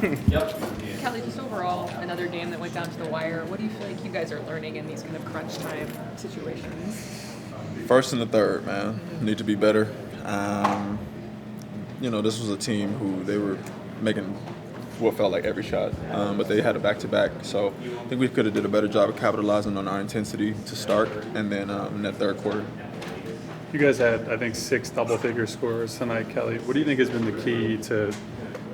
Kelly, just overall, another game that went down to the wire. What do you feel like you guys are learning in these kind of crunch time situations? First and the third, man, need to be better. This was a team who they were making what felt like every shot, but they had a back-to-back. So I think we could have did a better job of capitalizing on our intensity to start, and then in that third quarter. You guys had, I think, 6 double-figure scores tonight, Kelly. What do you think has been the key to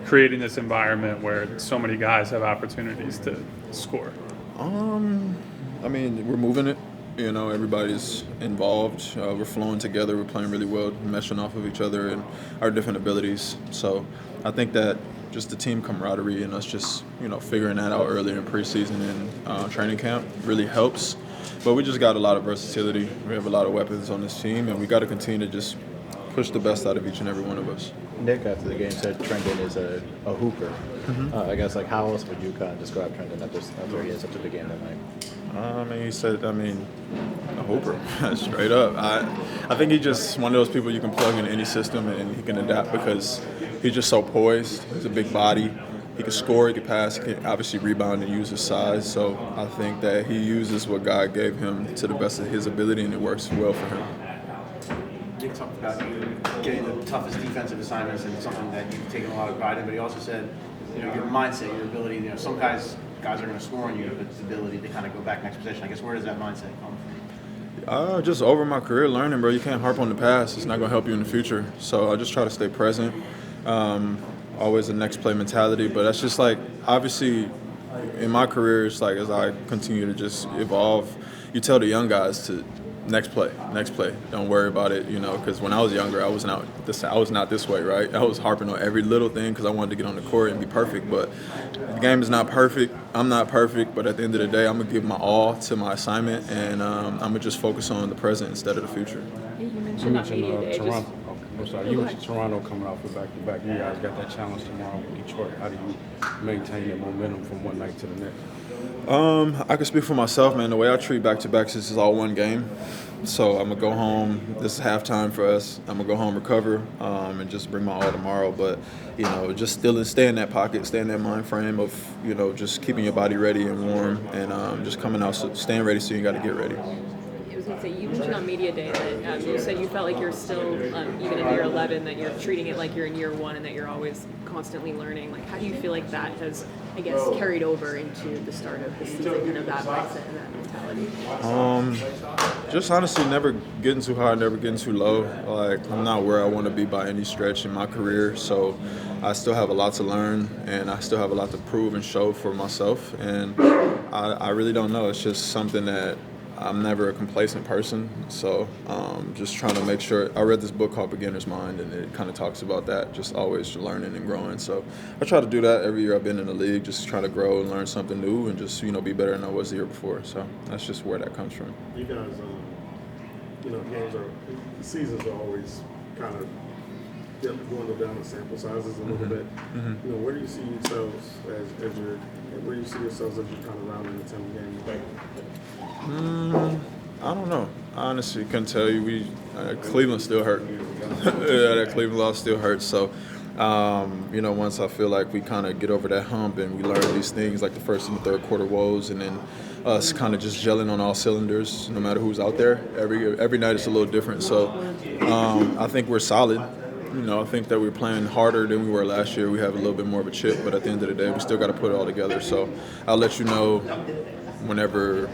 creating this environment where so many guys have opportunities to score? We're moving it. Everybody's involved. We're flowing together. We're playing really well, meshing off of each other and our different abilities. So I think that just the team camaraderie and us just, figuring that out earlier in preseason and training camp really helps. But we just got a lot of versatility. We have a lot of weapons on this team, and we got to continue to just push the best out of each and every one of us. Nick, after the game, said Trendon is a hooper. I guess, how else would you kind of describe Trendon after he had such a big game that night? He said, a hooper, straight up. I think he's just one of those people you can plug in any system and he can adapt because he's just so poised. He's a big body. He can score, he can pass, he can obviously rebound and use his size. So I think that he uses what God gave him to the best of his ability, and it works well for him. You talked about you getting the toughest defensive assignments and something that you've taken a lot of pride in, but he also said, your mindset, your ability, some guys are going to score on you, but the ability to kind of go back next possession. I guess, where does that mindset come from? Just over my career learning, bro. You can't harp on the past. It's not going to help you in the future. So I just try to stay present. Always a next play mentality. But that's just obviously, in my career, it's as I continue to just evolve, you tell the young guys to next play. Don't worry about it, because when I was younger, I was not this way, right? I was harping on every little thing because I wanted to get on the court and be perfect. But the game is not perfect. I'm not perfect. But at the end of the day, I'm going to give my all to my assignment, and I'm going to just focus on the present instead of the future. Hey, you mentioned Toronto. You mentioned Toronto coming off of back-to-back. You guys got that challenge tomorrow with Detroit. How do you maintain that momentum from one night to the next? I can speak for myself, man. The way I treat back-to-backs is all one game. So I'm going to go home. This is halftime for us. I'm going to go home, recover, and just bring my all tomorrow. But, just still stay in that pocket, stay in that mind frame of, just keeping your body ready and warm and just coming out, staying ready so you got to get ready. I was going to say, you mentioned on media day that you said you felt like you're still, even in year 11, that you're treating it like you're in year 1 and that you're always constantly learning. How do you feel like that has, carried over into the start of the season, kind of that mindset and that mentality? Just honestly never getting too high, never getting too low. I'm not where I want to be by any stretch in my career, so I still have a lot to learn and I still have a lot to prove and show for myself, and I really don't know. It's just something that I'm never a complacent person, so just trying to make sure. I read this book called Beginner's Mind, and it kind of talks about that, just always learning and growing. So I try to do that every year I've been in the league, just try to grow and learn something new and just, be better than I was the year before. So that's just where that comes from. You guys, seasons are always kind of going down the sample sizes a little bit. Where do you see yourselves as you're kind of rounding the 10 game? I don't know. I honestly couldn't tell you. Cleveland still hurt. That Cleveland loss still hurts. So, once I feel like we kind of get over that hump and we learn these things like the first and the third quarter woes, and then us kind of just gelling on all cylinders, no matter who's out there. Every night is a little different. So, I think we're solid. I think that we're playing harder than we were last year. We have a little bit more of a chip, but at the end of the day, we still got to put it all together. So, I'll let you know whenever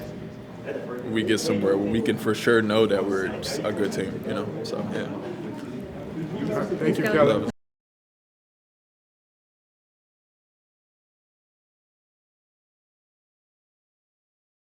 we get somewhere where we can for sure know that we're a good team, So, yeah. Thank you, Kelly.